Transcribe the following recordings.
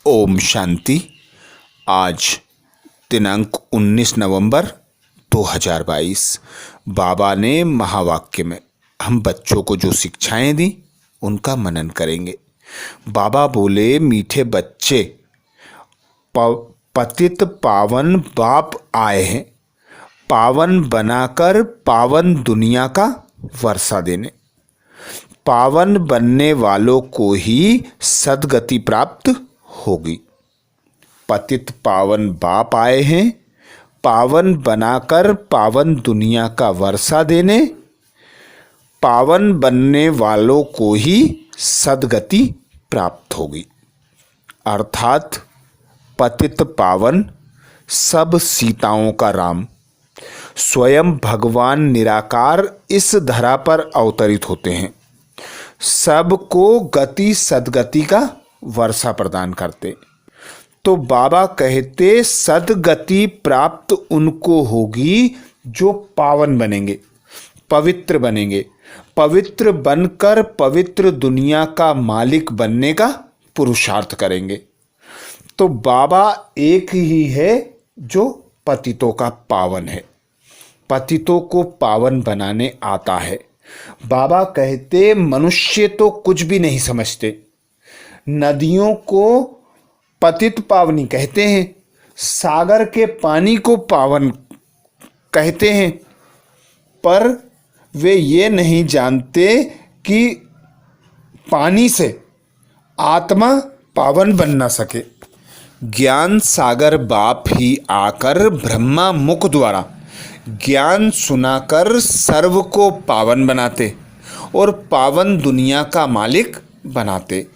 ओम शांति। आज दिनांक 19 नवंबर 2022 बाबा ने महावाक्य में हम बच्चों को जो शिक्षाएं दी उनका मनन करेंगे। बाबा बोले, मीठे बच्चे, पतित पावन बाप आए हैं पावन बनाकर पावन दुनिया का वर्षा देने। पावन बनने वालों को ही सद्गति प्राप्त होगी। पतित पावन बाप आए हैं पावन बनाकर पावन दुनिया का वर्षा देने। पावन बनने वालों को ही सद्गति प्राप्त होगी। अर्थात पतित पावन सब सीताओं का राम, स्वयं भगवान निराकार इस धरा पर अवतरित होते हैं। सबको गति सद्गति का वर्षा प्रदान करते। तो बाबा कहते सद्गति प्राप्त उनको होगी जो पावन बनेंगे, पवित्र बनेंगे। पवित्र बनकर पवित्र दुनिया का मालिक बनने का पुरुषार्थ करेंगे। तो बाबा एक ही है जो पतितों का पावन है, पतितों को पावन बनाने आता है। बाबा कहते मनुष्य तो कुछ भी नहीं समझते। नदियों को पतित पावनी कहते हैं, सागर के पानी को पावन कहते हैं, पर वे ये नहीं जानते कि पानी से आत्मा पावन बन ना सके। ज्ञान सागर बाप ही आकर ब्रह्मा मुख द्वारा ज्ञान सुनाकर सर्व को पावन बनाते और पावन दुनिया का मालिक बनाते।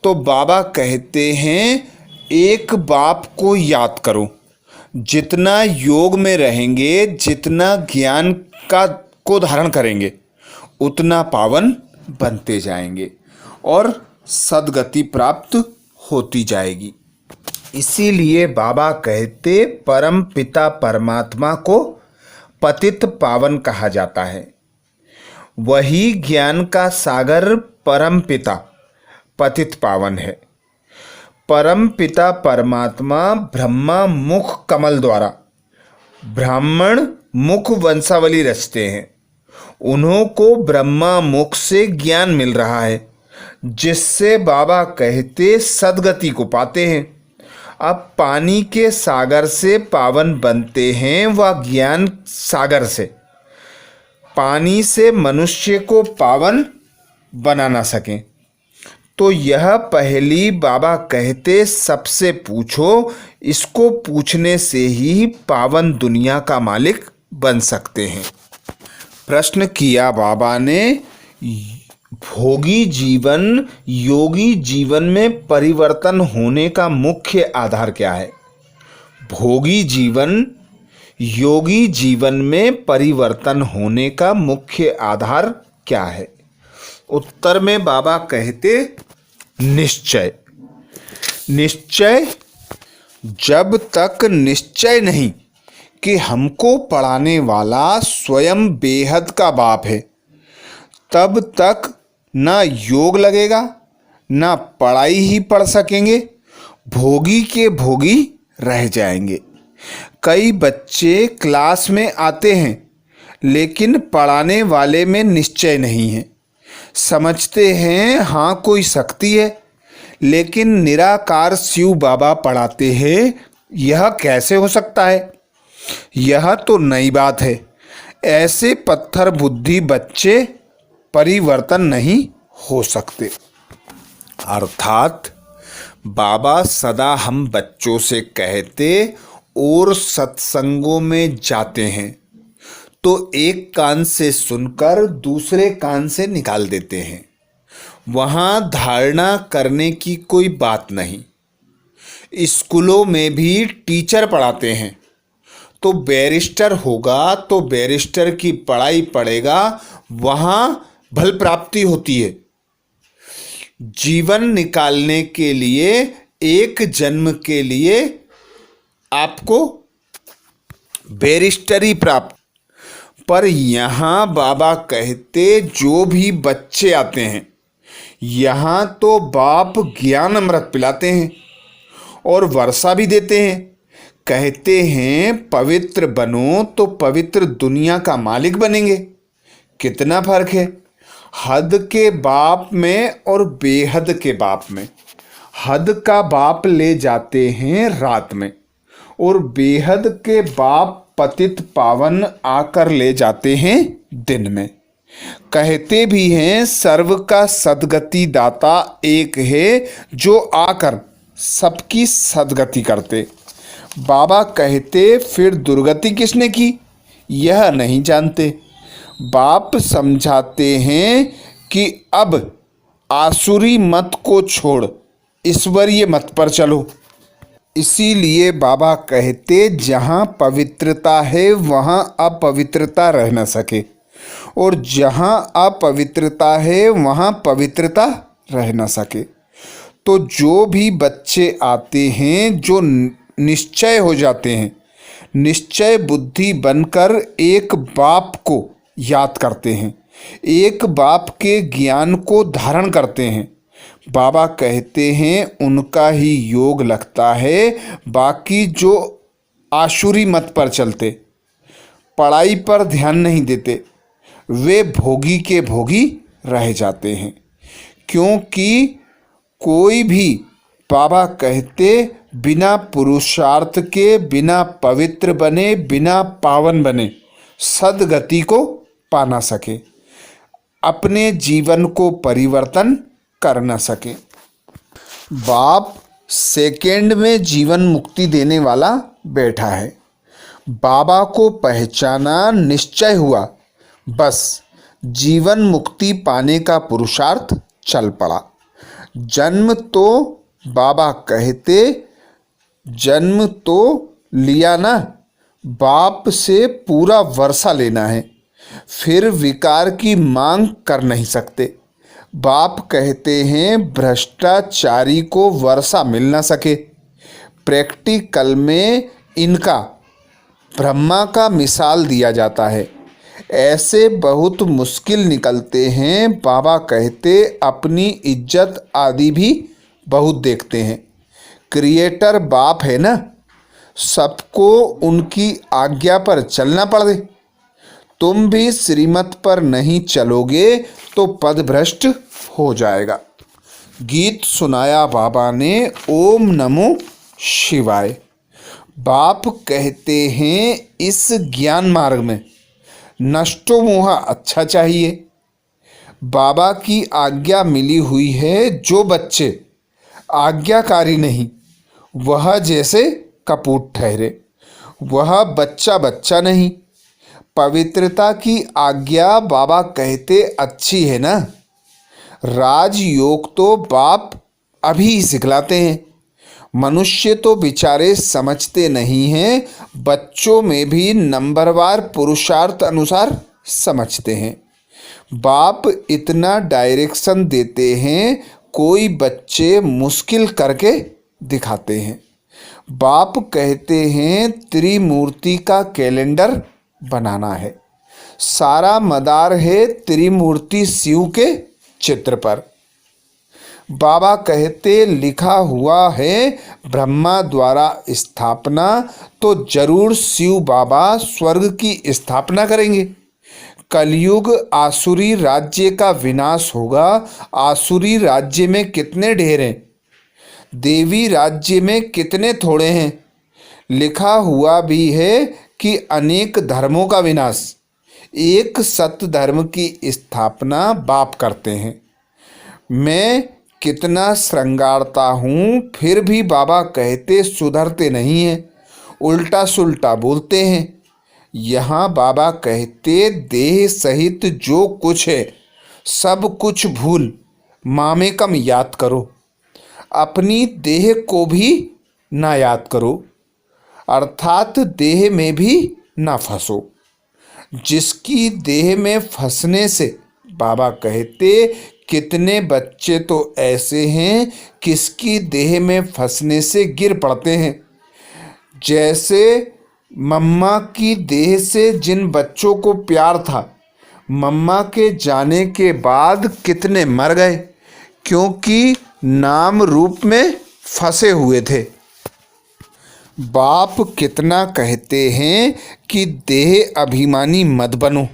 तो बाबा कहते हैं एक बाप को याद करो। जितना योग में रहेंगे, जितना ज्ञान को धारण करेंगे, उतना पावन बनते जाएंगे और सद्गति प्राप्त होती जाएगी। इसीलिए बाबा कहते परम पिता परमात्मा को पतित पावन कहा जाता है। वही ज्ञान का सागर परम पिता पतित पावन है। परम पिता परमात्मा ब्रह्मा मुख कमल द्वारा ब्राह्मण मुख वंशावली रचते हैं। उन्हों को ब्रह्मा मुख से ज्ञान मिल रहा है, जिससे बाबा कहते सद्गति को पाते हैं। अब पानी के सागर से पावन बनते हैं, वह ज्ञान सागर से। पानी से मनुष्य को पावन बना ना सकें। तो यह पहली बाबा कहते सबसे पूछो, इसको पूछने से ही पावन दुनिया का मालिक बन सकते हैं। प्रश्न किया बाबा ने, भोगी जीवन योगी जीवन में परिवर्तन होने का मुख्य आधार क्या है? भोगी जीवन योगी जीवन में परिवर्तन होने का मुख्य आधार क्या है? उत्तर में बाबा कहते निश्चय। निश्चय, जब तक निश्चय नहीं कि हमको पढ़ाने वाला स्वयं बेहद का बाप है, तब तक ना योग लगेगा, ना पढ़ाई ही पढ़ सकेंगे। भोगी के भोगी रह जाएंगे। कई बच्चे क्लास में आते हैं लेकिन पढ़ाने वाले में निश्चय नहीं है। समझते हैं हाँ कोई शक्ति है, लेकिन निराकार शिव बाबा पढ़ाते हैं। यह कैसे हो सकता है? यह तो नई बात है। ऐसे पत्थर बुद्धि बच्चे परिवर्तन नहीं हो सकते। अर्थात बाबा सदा हम बच्चों से कहते और सत्संगों में जाते हैं तो एक कान से सुनकर दूसरे कान से निकाल देते हैं। वहाँ धारणा करने की कोई बात नहीं। स्कूलों में भी टीचर पढ़ाते हैं तो बैरिस्टर होगा तो बैरिस्टर की पढ़ाई पढ़ेगा, वहाँ फल प्राप्ति होती है। जीवन निकालने के लिए एक जन्म के लिए आपको बैरिस्टरी प्राप्त। पर यहाँ बाबा कहते जो भी बच्चे आते हैं यहाँ तो बाप ज्ञान अमृत पिलाते हैं और वर्षा भी देते हैं। कहते हैं पवित्र बनो तो पवित्र दुनिया का मालिक बनेंगे। कितना फर्क है हद के बाप में और बेहद के बाप में। हद का बाप ले जाते हैं रात में और बेहद के बाप पतित पावन आकर ले जाते हैं दिन में। कहते भी हैं सर्व का सद्गति दाता एक है जो आकर सबकी सद्गति करते। बाबा कहते फिर दुर्गति किसने की यह नहीं जानते। बाप समझाते हैं कि अब आसुरी मत को छोड़ ईश्वरीय मत पर चलो। इसीलिए बाबा कहते जहाँ पवित्रता है वहाँ अपवित्रता रह न सके और जहाँ अपवित्रता है वहाँ पवित्रता रह न सके। तो जो भी बच्चे आते हैं जो निश्चय हो जाते हैं, निश्चय बुद्धि बनकर एक बाप को याद करते हैं, एक बाप के ज्ञान को धारण करते हैं, बाबा कहते हैं उनका ही योग लगता है। बाकी जो आशुरी मत पर चलते, पढ़ाई पर ध्यान नहीं देते, वे भोगी के भोगी रह जाते हैं। क्योंकि कोई भी बाबा कहते बिना पुरुषार्थ के, बिना पवित्र बने, बिना पावन बने सद्गति को पा ना सके, अपने जीवन को परिवर्तन कर न सके। बाप सेकेंड में जीवन मुक्ति देने वाला बैठा है। बाबा को पहचाना, निश्चय हुआ, बस जीवन मुक्ति पाने का पुरुषार्थ चल पड़ा। जन्म तो बाबा कहते जन्म तो लिया ना, बाप से पूरा वर्षा लेना है, फिर विकार की मांग कर नहीं सकते। बाप कहते हैं भ्रष्टाचारी को वर्षा मिल ना सके। प्रैक्टिकल में इनका ब्रह्मा का मिसाल दिया जाता है। ऐसे बहुत मुश्किल निकलते हैं। बाबा कहते अपनी इज्जत आदि भी बहुत देखते हैं। क्रिएटर बाप है ना, सबको उनकी आज्ञा पर चलना पड़े। तुम भी श्रीमत पर नहीं चलोगे तो पदभ्रष्ट हो जाएगा। गीत सुनाया बाबा ने ओम नमो शिवाय। बाप कहते हैं इस ज्ञान मार्ग में नष्टो मोह अच्छा चाहिए। बाबा की आज्ञा मिली हुई है। जो बच्चे आज्ञाकारी नहीं वह जैसे कपूत ठहरे, वह बच्चा बच्चा नहीं। पवित्रता की आज्ञा बाबा कहते अच्छी है ना। राजयोग तो बाप अभी ही सिखलाते हैं। मनुष्य तो बेचारे समझते नहीं हैं, बच्चों में भी नंबरवार पुरुषार्थ अनुसार समझते हैं। बाप इतना डायरेक्शन देते हैं, कोई बच्चे मुश्किल करके दिखाते हैं। बाप कहते हैं त्रिमूर्ति का कैलेंडर बनाना है। सारा मदार है त्रिमूर्ति शिव के चित्र पर। बाबा कहते लिखा हुआ है ब्रह्मा द्वारा स्थापना, तो जरूर शिव बाबा स्वर्ग की स्थापना करेंगे। कलयुग आसुरी राज्य का विनाश होगा। आसुरी राज्य में कितने ढेर हैं, देवी राज्य में कितने थोड़े हैं। लिखा हुआ भी है कि अनेक धर्मों का विनाश, एक सत्य धर्म की स्थापना बाप करते हैं। मैं कितना श्रृंगारता हूँ, फिर भी बाबा कहते सुधरते नहीं हैं, उल्टा सुल्टा बोलते हैं। यहाँ बाबा कहते देह सहित जो कुछ है सब कुछ भूल मामेकम याद करो। अपनी देह को भी ना याद करो, अर्थात देह में भी ना फंसो। जिसकी देह में फंसने से बाबा कहते कितने बच्चे तो ऐसे हैं किसकी देह में फंसने से गिर पड़ते हैं। जैसे मम्मा की देह से जिन बच्चों को प्यार था, मम्मा के जाने के बाद कितने मर गए, क्योंकि नाम रूप में फंसे हुए थे। बाप कितना कहते हैं कि देह अभिमानी मत बनो,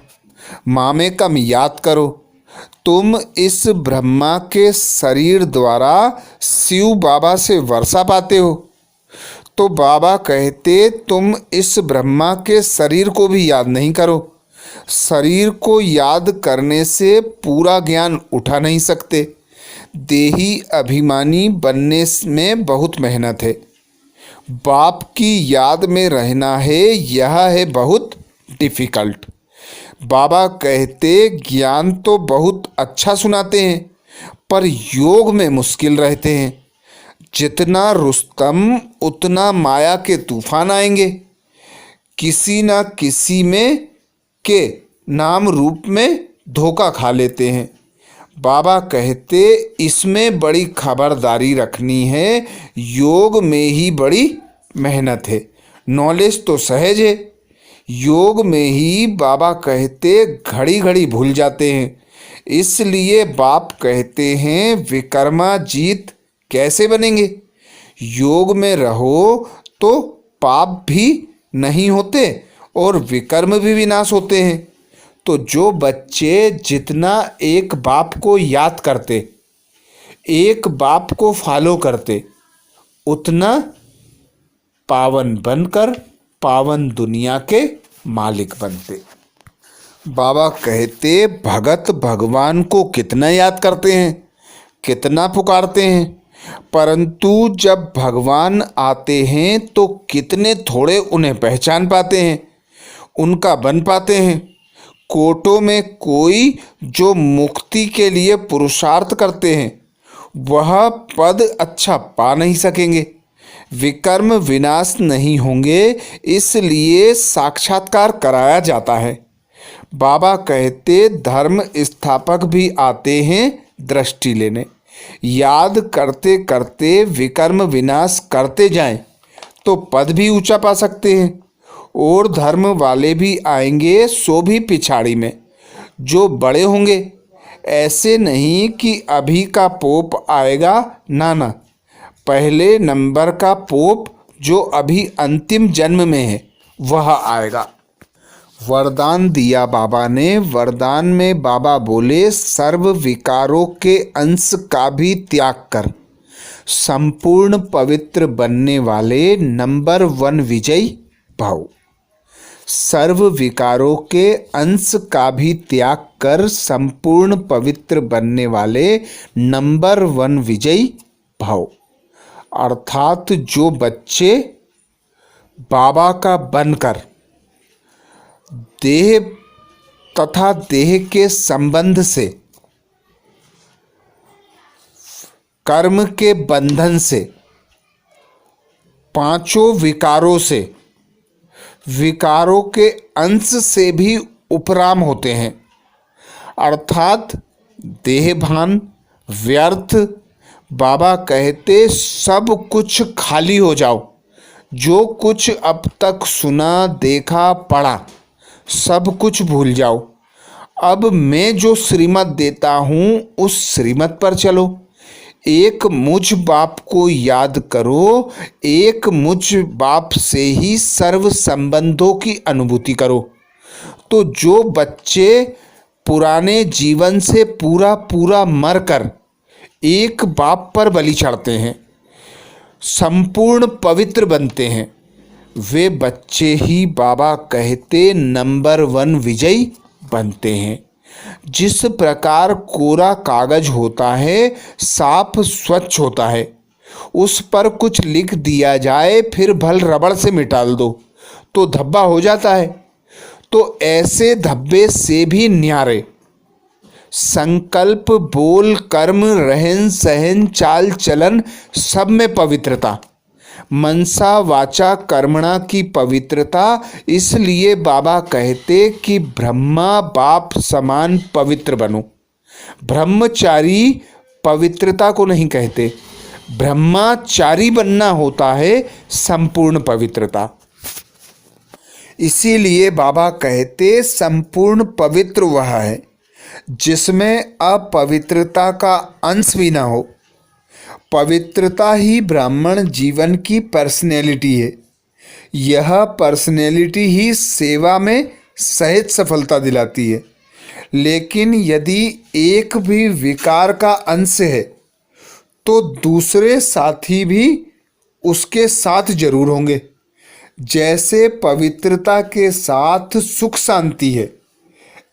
माँ में कम याद करो। तुम इस ब्रह्मा के शरीर द्वारा शिव बाबा से वर्षा पाते हो। तो बाबा कहते तुम इस ब्रह्मा के शरीर को भी याद नहीं करो। शरीर को याद करने से पूरा ज्ञान उठा नहीं सकते। देही अभिमानी बनने में बहुत मेहनत है। बाप की याद में रहना है, यह है बहुत डिफ़िकल्ट। बाबा कहते ज्ञान तो बहुत अच्छा सुनाते हैं, पर योग में मुश्किल रहते हैं। जितना रुस्तम उतना माया के तूफान आएंगे। किसी न किसी में के नाम रूप में धोखा खा लेते हैं। बाबा कहते इसमें बड़ी खबरदारी रखनी है। योग में ही बड़ी मेहनत है। नॉलेज तो सहज है, योग में ही बाबा कहते घड़ी घड़ी भूल जाते हैं। इसलिए बाप कहते हैं विकर्माजीत कैसे बनेंगे। योग में रहो तो पाप भी नहीं होते और विकर्म भी विनाश होते हैं। तो जो बच्चे जितना एक बाप को याद करते, एक बाप को फॉलो करते, उतना पावन बनकर पावन दुनिया के मालिक बनते। बाबा कहते भगत भगवान को कितना याद करते हैं, कितना पुकारते हैं, परंतु जब भगवान आते हैं तो कितने थोड़े उन्हें पहचान पाते हैं, उनका बन पाते हैं। कोटों में कोई जो मुक्ति के लिए पुरुषार्थ करते हैं वह पद अच्छा पा नहीं सकेंगे, विकर्म विनाश नहीं होंगे, इसलिए साक्षात्कार कराया जाता है। बाबा कहते धर्म स्थापक भी आते हैं दृष्टि लेने। याद करते करते विकर्म विनाश करते जाएं तो पद भी ऊंचा पा सकते हैं। और धर्म वाले भी आएंगे, सो भी पिछाड़ी में, जो बड़े होंगे। ऐसे नहीं कि अभी का पोप आएगा, ना ना, पहले नंबर का पोप जो अभी अंतिम जन्म में है वह आएगा। वरदान दिया बाबा ने। वरदान में बाबा बोले सर्व विकारों के अंश का भी त्याग कर संपूर्ण पवित्र बनने वाले नंबर 1 विजयी भव। सर्व विकारों के अंश का भी त्याग कर संपूर्ण पवित्र बनने वाले नंबर 1 विजयी भव। अर्थात जो बच्चे बाबा का बनकर देह तथा देह के संबंध से, कर्म के बंधन से, पांचों विकारों से, विकारों के अंश से भी उपराम होते हैं। अर्थात देहभान व्यर्थ। बाबा कहते सब कुछ खाली हो जाओ। जो कुछ अब तक सुना, देखा, पढ़ा, सब कुछ भूल जाओ। अब मैं जो श्रीमत देता हूँ उस श्रीमत पर चलो। एक मुझ बाप को याद करो। एक मुझ बाप से ही सर्व संबंधों की अनुभूति करो। तो जो बच्चे पुराने जीवन से पूरा पूरा मरकर एक बाप पर बलि चढ़ते हैं, संपूर्ण पवित्र बनते हैं, वे बच्चे ही बाबा कहते नंबर 1 विजयी बनते हैं। जिस प्रकार कोरा कागज होता है, साफ स्वच्छ होता है, उस पर कुछ लिख दिया जाए फिर भल रबड़ से मिटा दो तो धब्बा हो जाता है। तो ऐसे धब्बे से भी न्यारे संकल्प, बोल, कर्म, रहन सहन, चाल चलन, सब में पवित्रता, मनसा वाचा कर्मणा की पवित्रता। इसलिए बाबा कहते कि ब्रह्मा बाप समान पवित्र बनो। ब्रह्मचारी पवित्रता को नहीं कहते, ब्रह्मचारी बनना होता है संपूर्ण पवित्रता। इसीलिए बाबा कहते संपूर्ण पवित्र वह है जिसमें अपवित्रता का अंश भी ना हो। पवित्रता ही ब्राह्मण जीवन की पर्सनैलिटी है। यह पर्सनैलिटी ही सेवा में सहज सफलता दिलाती है। लेकिन यदि एक भी विकार का अंश है तो दूसरे साथी भी उसके साथ जरूर होंगे। जैसे पवित्रता के साथ सुख शांति है,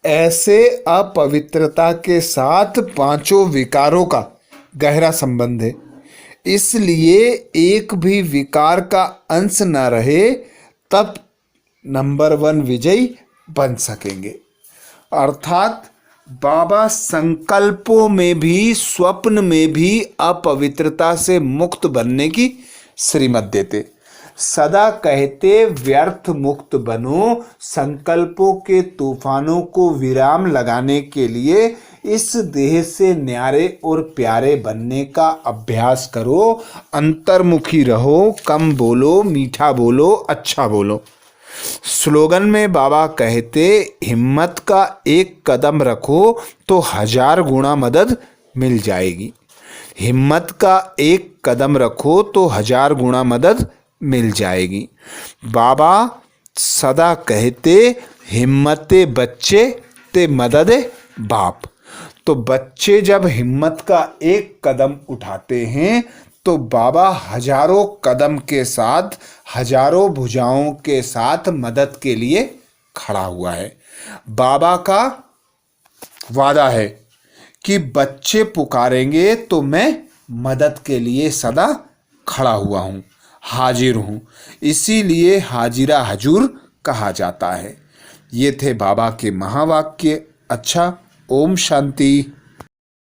ऐसे अपवित्रता के साथ पांचों विकारों का गहरा संबंध है। इसलिए एक भी विकार का अंश न रहे तब नंबर 1 विजयी बन सकेंगे। अर्थात बाबा संकल्पों में भी, स्वप्न में भी अपवित्रता से मुक्त बनने की श्रीमत देते। सदा कहते व्यर्थ मुक्त बनो, संकल्पों के तूफानों को विराम लगाने के लिए इस देह से न्यारे और प्यारे बनने का अभ्यास करो। अंतर्मुखी रहो, कम बोलो, मीठा बोलो, अच्छा बोलो। स्लोगन में बाबा कहते, हिम्मत का एक कदम रखो तो 1000 गुना मदद मिल जाएगी। हिम्मत का एक कदम रखो तो 1000 गुना मदद मिल जाएगी। बाबा सदा कहते, हिम्मते बच्चे ते मदद बाप। तो बच्चे जब हिम्मत का एक कदम उठाते हैं तो बाबा हजारों कदम के साथ, हजारों भुजाओं के साथ मदद के लिए खड़ा हुआ है। बाबा का वादा है कि बच्चे पुकारेंगे तो मैं मदद के लिए सदा खड़ा हुआ हूँ, हाजिर हूँ। इसीलिए हाजिरा हजूर कहा जाता है। ये थे बाबा के महावाक्य। अच्छा, ओम शांति।